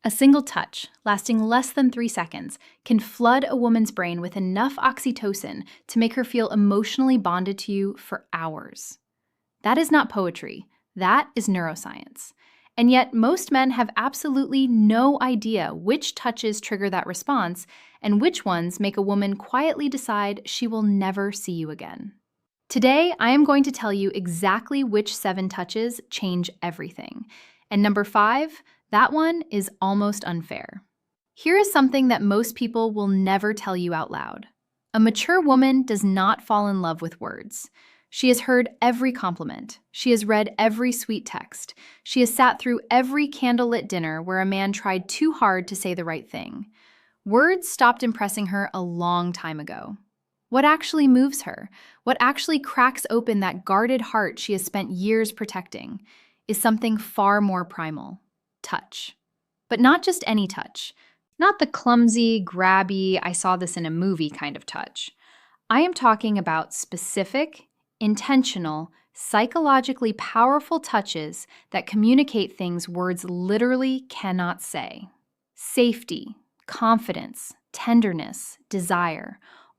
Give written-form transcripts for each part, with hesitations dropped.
A single touch, lasting less than 3 seconds, can flood a woman's brain with enough oxytocin to make her feel emotionally bonded to you for hours. That is not poetry. That is neuroscience. And yet, most men have absolutely no idea which touches trigger that response and which ones make a woman quietly decide she will never see you again. Today, I am going to tell you exactly which 7 touches change everything. And number 5, that one is almost unfair. Here is something that most people will never tell you out loud. A mature woman does not fall in love with words. She has heard every compliment. She has read every sweet text. She has sat through every candlelit dinner where a man tried too hard to say the right thing. Words stopped impressing her a long time ago. What actually moves her, what actually cracks open that guarded heart she has spent years protecting, is something far more primal: touch. But not just any touch. Not the clumsy, grabby, I saw this in a movie kind of touch. I am talking about specific, intentional, psychologically powerful touches that communicate things words literally cannot say. Safety, confidence, tenderness, desire,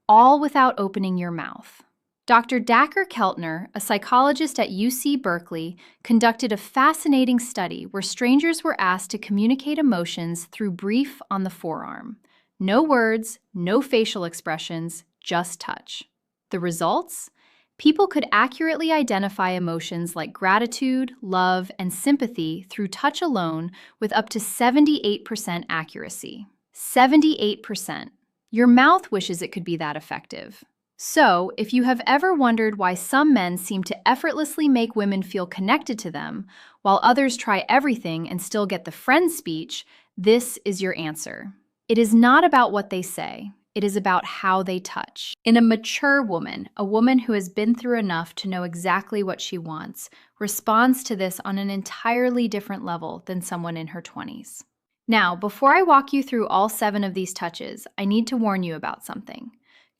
all without opening your mouth. Dr. Dacher Keltner, a psychologist at UC Berkeley, conducted a fascinating study where strangers were asked to communicate emotions through brief on the forearm. No words, no facial expressions, just touch. The results? People could accurately identify emotions like gratitude, love, and sympathy through touch alone with up to 78% accuracy. 78%. Your mouth wishes it could be that effective. So, if you have ever wondered why some men seem to effortlessly make women feel connected to them, while others try everything and still get the friend speech, this is your answer. It is not about what they say. It is about how they touch. In a mature woman, a woman who has been through enough to know exactly what she wants, responds to this on an entirely different level than someone in her 20s. Now, before I walk you through all 7 of these touches, I need to warn you about something.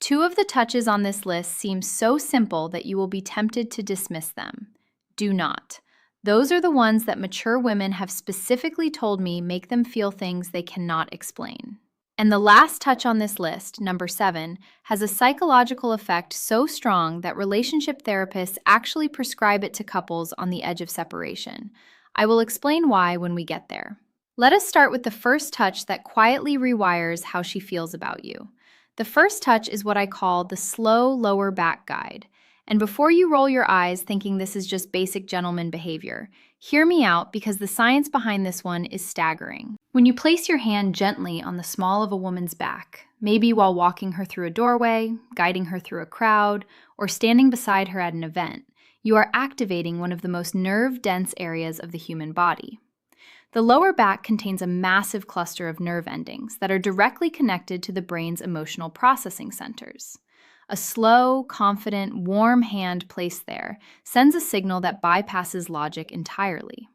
2 of the touches on this list seem so simple that you will be tempted to dismiss them. Do not. Those are the ones that mature women have specifically told me make them feel things they cannot explain. And the last touch on this list, number 7, has a psychological effect so strong that relationship therapists actually prescribe it to couples on the edge of separation. I will explain why when we get there. Let us start with the first touch that quietly rewires how she feels about you. The first touch is what I call the slow lower back guide. And before you roll your eyes thinking this is just basic gentleman behavior, hear me out because the science behind this one is staggering. When you place your hand gently on the small of a woman's back, maybe while walking her through a doorway, guiding her through a crowd, or standing beside her at an event, you are activating one of the most nerve-dense areas of the human body. The lower back contains a massive cluster of nerve endings that are directly connected to the brain's emotional processing centers. A slow, confident, warm hand placed there sends a signal that bypasses logic entirely.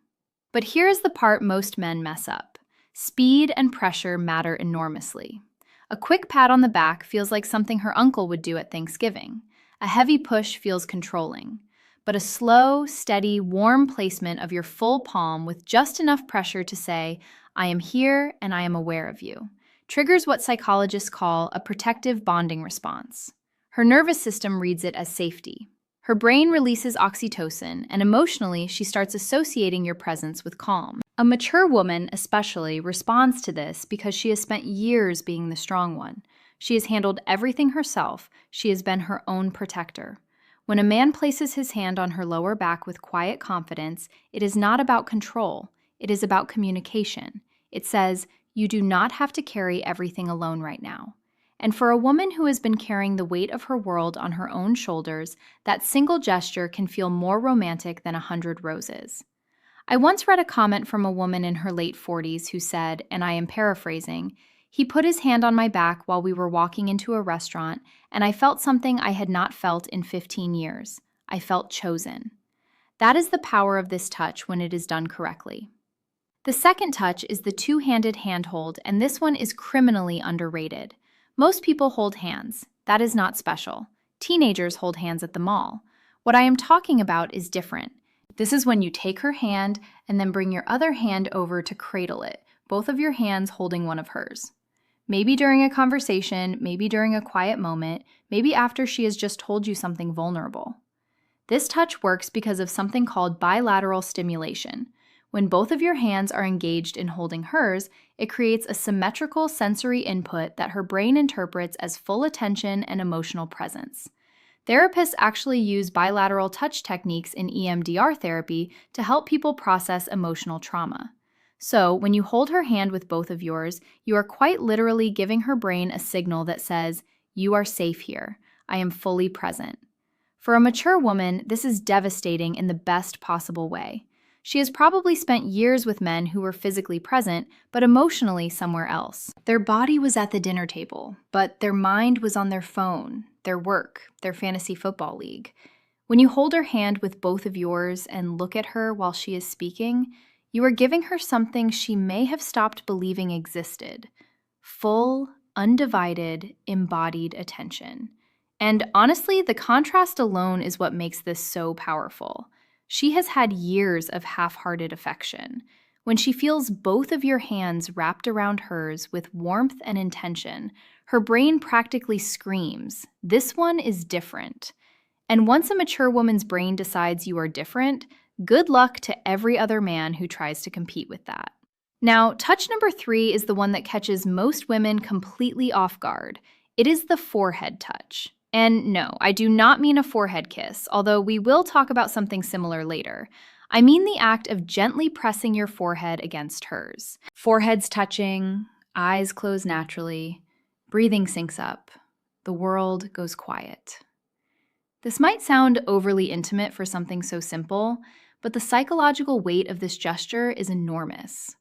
But here's the part most men mess up. Speed and pressure matter enormously. A quick pat on the back feels like something her uncle would do at Thanksgiving. A heavy push feels controlling. But a slow, steady, warm placement of your full palm with just enough pressure to say, "I am here and I am aware of you," triggers what psychologists call a protective bonding response. Her nervous system reads it as safety. Her brain releases oxytocin, and emotionally, she starts associating your presence with calm. A mature woman, especially, responds to this because she has spent years being the strong one. She has handled everything herself. She has been her own protector. When a man places his hand on her lower back with quiet confidence, it is not about control. It is about communication. It says, "You do not have to carry everything alone right now." And for a woman who has been carrying the weight of her world on her own shoulders, that single gesture can feel more romantic than 100 roses. I once read a comment from a woman in her late 40s who said, and I am paraphrasing, "He put his hand on my back while we were walking into a restaurant, and I felt something I had not felt in 15 years. I felt chosen." That is the power of this touch when it is done correctly. The second touch is the two-handed handhold, and this one is criminally underrated. Most people hold hands. That is not special. Teenagers hold hands at the mall. What I am talking about is different. This is when you take her hand and then bring your other hand over to cradle it, both of your hands holding one of hers. Maybe during a conversation, maybe during a quiet moment, maybe after she has just told you something vulnerable. This touch works because of something called bilateral stimulation. When both of your hands are engaged in holding hers, it creates a symmetrical sensory input that her brain interprets as full attention and emotional presence. Therapists actually use bilateral touch techniques in EMDR therapy to help people process emotional trauma. So, when you hold her hand with both of yours, you are quite literally giving her brain a signal that says, "You are safe here. I am fully present." For a mature woman, this is devastating in the best possible way. She has probably spent years with men who were physically present, but emotionally somewhere else. Their body was at the dinner table, but their mind was on their phone, their work, their fantasy football league. When you hold her hand with both of yours and look at her while she is speaking, you are giving her something she may have stopped believing existed: full, undivided, embodied attention. And honestly, the contrast alone is what makes this so powerful. She has had years of half-hearted affection. When she feels both of your hands wrapped around hers with warmth and intention, her brain practically screams, "This one is different." And once a mature woman's brain decides you are different, good luck to every other man who tries to compete with that. Now, touch number 3 is the one that catches most women completely off guard. It is the forehead touch. And no, I do not mean a forehead kiss, although we will talk about something similar later. I mean the act of gently pressing your forehead against hers. Foreheads touching, eyes close naturally, breathing syncs up, the world goes quiet. This might sound overly intimate for something so simple, but the psychological weight of this gesture is enormous.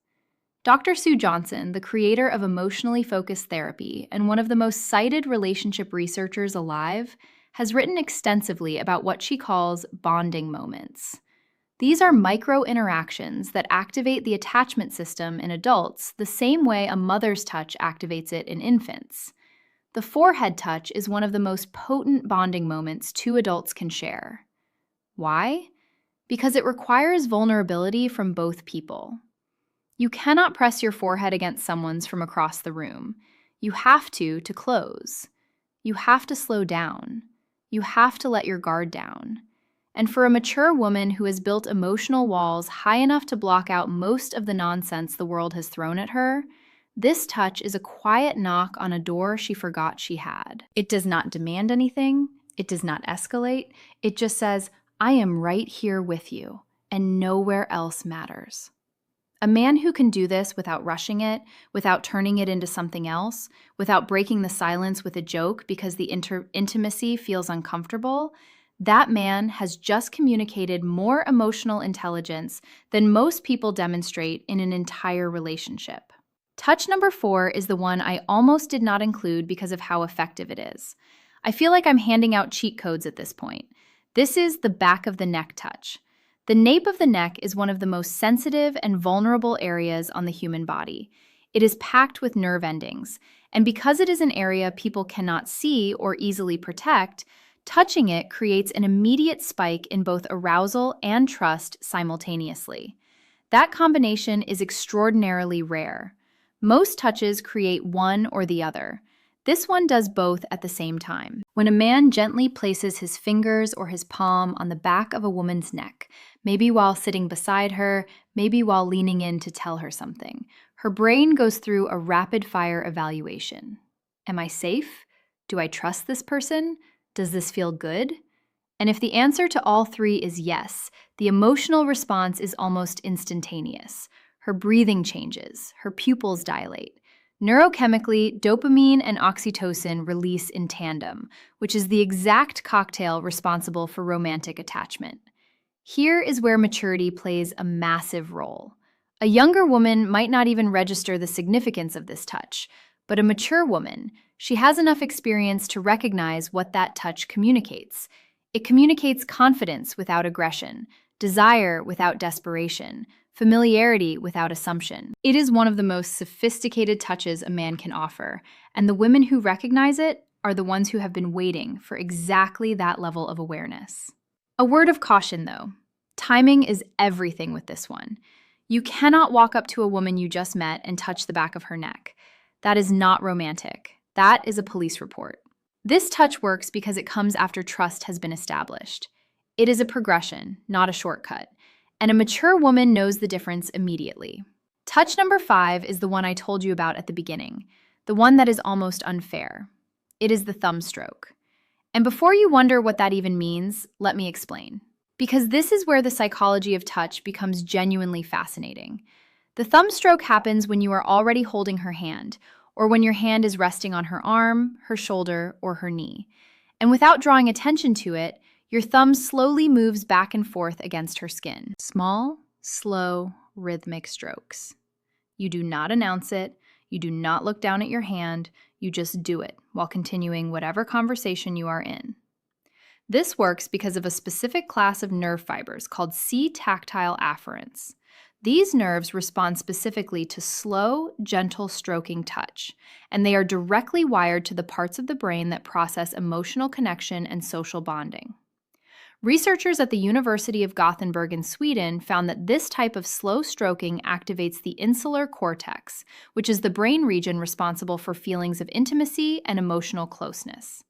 Dr. Sue Johnson, the creator of emotionally focused therapy and one of the most cited relationship researchers alive, has written extensively about what she calls bonding moments. These are micro interactions that activate the attachment system in adults the same way a mother's touch activates it in infants. The forehead touch is one of the most potent bonding moments two adults can share. Why? Because it requires vulnerability from both people. You cannot press your forehead against someone's from across the room. You have to close. You have to slow down. You have to let your guard down. And for a mature woman who has built emotional walls high enough to block out most of the nonsense the world has thrown at her, this touch is a quiet knock on a door she forgot she had. It does not demand anything. It does not escalate. It just says, "I am right here with you, and nowhere else matters." A man who can do this without rushing it, without turning it into something else, without breaking the silence with a joke because the intimacy feels uncomfortable, that man has just communicated more emotional intelligence than most people demonstrate in an entire relationship. Touch number 4 is the one I almost did not include because of how effective it is. I feel like I'm handing out cheat codes at this point. This is the back of the neck touch. The nape of the neck is one of the most sensitive and vulnerable areas on the human body. It is packed with nerve endings, and because it is an area people cannot see or easily protect, touching it creates an immediate spike in both arousal and trust simultaneously. That combination is extraordinarily rare. Most touches create one or the other. This one does both at the same time. When a man gently places his fingers or his palm on the back of a woman's neck, maybe while sitting beside her, maybe while leaning in to tell her something, her brain goes through a rapid-fire evaluation. Am I safe? Do I trust this person? Does this feel good? And if the answer to all three is yes, the emotional response is almost instantaneous. Her breathing changes, her pupils dilate. Neurochemically, dopamine and oxytocin release in tandem, which is the exact cocktail responsible for romantic attachment. Here is where maturity plays a massive role. A younger woman might not even register the significance of this touch, but a mature woman, she has enough experience to recognize what that touch communicates. It communicates confidence without aggression, desire without desperation, familiarity without assumption. It is one of the most sophisticated touches a man can offer, and the women who recognize it are the ones who have been waiting for exactly that level of awareness. A word of caution, though. Timing is everything with this one. You cannot walk up to a woman you just met and touch the back of her neck. That is not romantic. That is a police report. This touch works because it comes after trust has been established. It is a progression, not a shortcut, and a mature woman knows the difference immediately. Touch number 5 is the one I told you about at the beginning, the one that is almost unfair. It is the thumb stroke. And before you wonder what that even means, let me explain. Because this is where the psychology of touch becomes genuinely fascinating. The thumb stroke happens when you are already holding her hand, or when your hand is resting on her arm, her shoulder, or her knee. And without drawing attention to it, your thumb slowly moves back and forth against her skin. Small, slow, rhythmic strokes. You do not announce it, you do not look down at your hand, you just do it while continuing whatever conversation you are in. This works because of a specific class of nerve fibers called C-tactile afferents. These nerves respond specifically to slow, gentle stroking touch, and they are directly wired to the parts of the brain that process emotional connection and social bonding. Researchers at the University of Gothenburg in Sweden found that this type of slow stroking activates the insular cortex, which is the brain region responsible for feelings of intimacy and emotional closeness.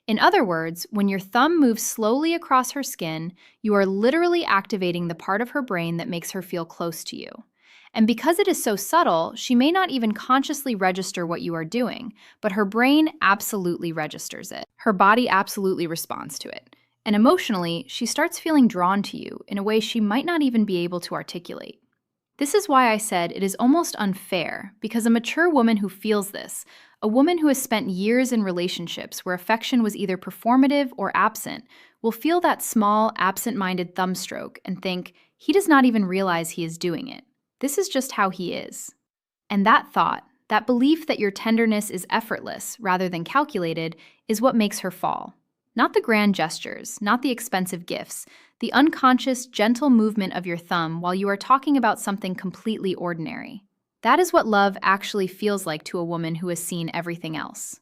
In other words, when your thumb moves slowly across her skin, you are literally activating the part of her brain that makes her feel close to you. And because it is so subtle, she may not even consciously register what you are doing, but her brain absolutely registers it. Her body absolutely responds to it. And emotionally, she starts feeling drawn to you in a way she might not even be able to articulate. This is why I said it is almost unfair, because a mature woman who feels this, a woman who has spent years in relationships where affection was either performative or absent, will feel that small, absent-minded thumb stroke and think, he does not even realize he is doing it. This is just how he is. And that thought, that belief that your tenderness is effortless rather than calculated, is what makes her fall. Not the grand gestures, not the expensive gifts, the unconscious, gentle movement of your thumb while you are talking about something completely ordinary. That is what love actually feels like to a woman who has seen everything else.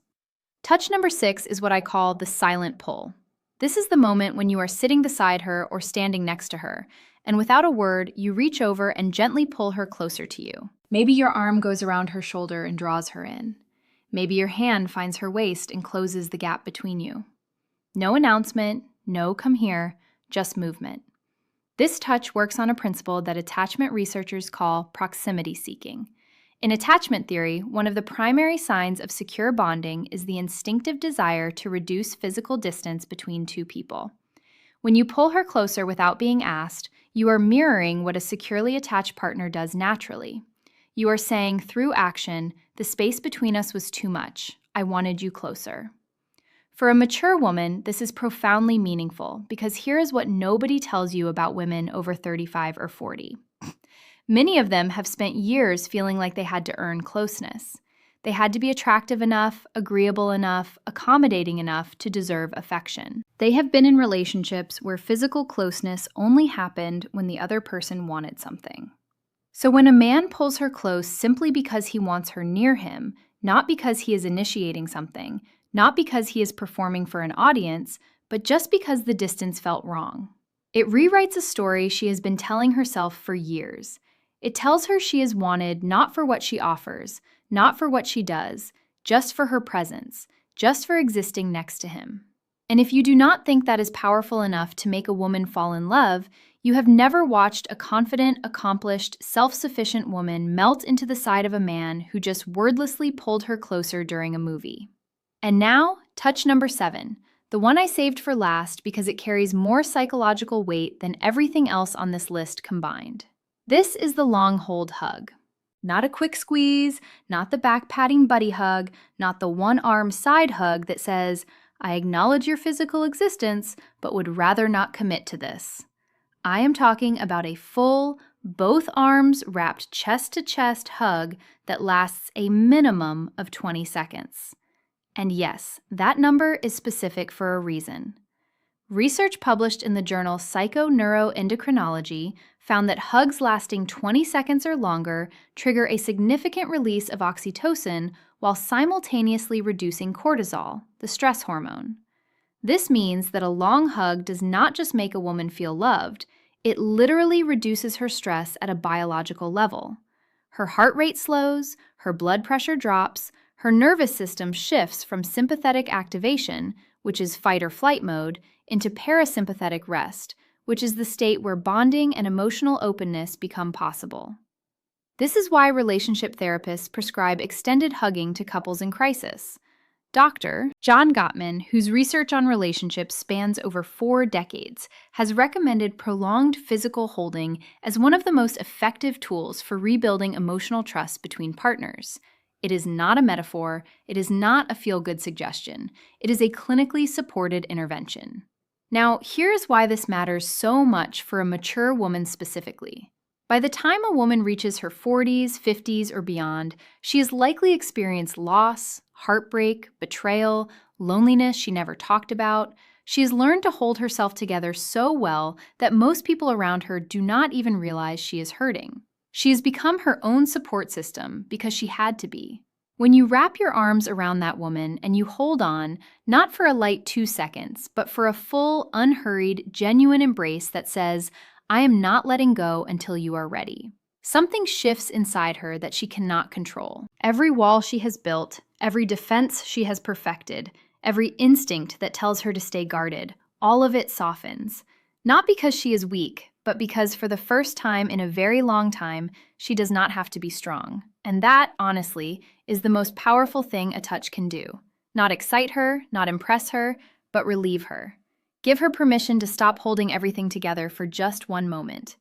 Touch number 6 is what I call the silent pull. This is the moment when you are sitting beside her or standing next to her, and without a word, you reach over and gently pull her closer to you. Maybe your arm goes around her shoulder and draws her in. Maybe your hand finds her waist and closes the gap between you. No announcement, no come here, just movement. This touch works on a principle that attachment researchers call proximity seeking. In attachment theory, one of the primary signs of secure bonding is the instinctive desire to reduce physical distance between two people. When you pull her closer without being asked, you are mirroring what a securely attached partner does naturally. You are saying through action, the space between us was too much. I wanted you closer. For a mature woman, this is profoundly meaningful because here is what nobody tells you about women over 35 or 40. Many of them have spent years feeling like they had to earn closeness. They had to be attractive enough, agreeable enough, accommodating enough to deserve affection. They have been in relationships where physical closeness only happened when the other person wanted something. So when a man pulls her close simply because he wants her near him, not because he is initiating something, not because he is performing for an audience, but just because the distance felt wrong. It rewrites a story she has been telling herself for years. It tells her she is wanted not for what she offers, not for what she does, just for her presence, just for existing next to him. And if you do not think that is powerful enough to make a woman fall in love, you have never watched a confident, accomplished, self-sufficient woman melt into the side of a man who just wordlessly pulled her closer during a movie. And now, touch number 7, the one I saved for last because it carries more psychological weight than everything else on this list combined. This is the long hold hug. Not a quick squeeze, not the back-patting buddy hug, not the one-arm side hug that says, I acknowledge your physical existence, but would rather not commit to this. I am talking about a full, both arms wrapped chest-to-chest hug that lasts a minimum of 20 seconds. And yes, that number is specific for a reason. Research published in the journal Psychoneuroendocrinology found that hugs lasting 20 seconds or longer trigger a significant release of oxytocin while simultaneously reducing cortisol, the stress hormone. This means that a long hug does not just make a woman feel loved, It literally reduces her stress at a biological level. Her heart rate slows, her blood pressure drops, her nervous system shifts from sympathetic activation, which is fight or flight mode, into parasympathetic rest, which is the state where bonding and emotional openness become possible. This is why relationship therapists prescribe extended hugging to couples in crisis. Dr. John Gottman, whose research on relationships spans over 4 decades, has recommended prolonged physical holding as one of the most effective tools for rebuilding emotional trust between partners. It is not a metaphor, it is not a feel-good suggestion, it is a clinically supported intervention. Now, here's why this matters so much for a mature woman specifically. By the time a woman reaches her 40s, 50s, or beyond, she has likely experienced loss, heartbreak, betrayal, loneliness she never talked about. She has learned to hold herself together so well that most people around her do not even realize she is hurting. She has become her own support system because she had to be. When you wrap your arms around that woman and you hold on, not for a light 2 seconds, but for a full, unhurried, genuine embrace that says, "I am not letting go until you are ready," something shifts inside her that she cannot control. Every wall she has built, every defense she has perfected, every instinct that tells her to stay guarded, all of it softens. Not because she is weak, but because for the first time in a very long time, she does not have to be strong. And that, honestly, is the most powerful thing a touch can do. Not excite her, not impress her, but relieve her. Give her permission to stop holding everything together for just one moment.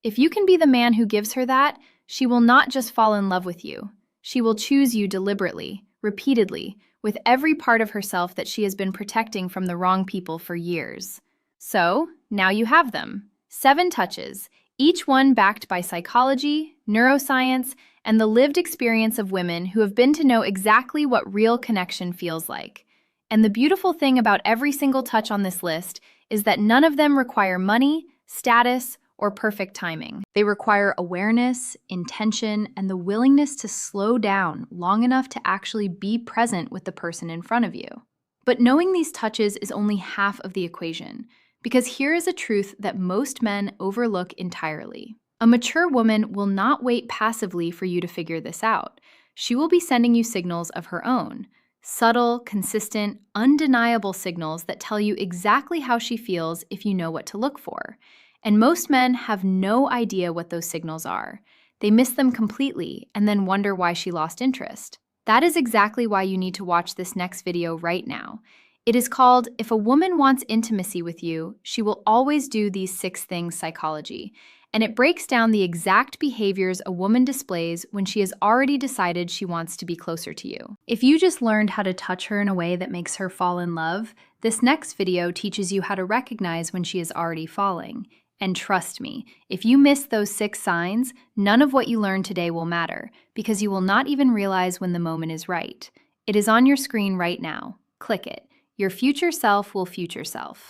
If you can be the man who gives her that, she will not just fall in love with you. She will choose you deliberately, repeatedly, with every part of herself that she has been protecting from the wrong people for years. So, now you have them. 7 touches, each one backed by psychology, neuroscience, and the lived experience of women who have been to know exactly what real connection feels like. And the beautiful thing about every single touch on this list is that none of them require money, status, or perfect timing. They require awareness, intention, and the willingness to slow down long enough to actually be present with the person in front of you. But knowing these touches is only half of the equation, because here is a truth that most men overlook entirely. A mature woman will not wait passively for you to figure this out. She will be sending you signals of her own. Subtle, consistent, undeniable signals that tell you exactly how she feels if you know what to look for. And most men have no idea what those signals are. They miss them completely and then wonder why she lost interest. That is exactly why you need to watch this next video right now. It is called "If a Woman Wants Intimacy with You, She Will Always Do These 6 Things Psychology." And it breaks down the exact behaviors a woman displays when she has already decided she wants to be closer to you. If you just learned how to touch her in a way that makes her fall in love, this next video teaches you how to recognize when she is already falling. And trust me, if you miss those 6 signs, none of what you learned today will matter, because you will not even realize when the moment is right. It is on your screen right now. Click it. Your future self will future self.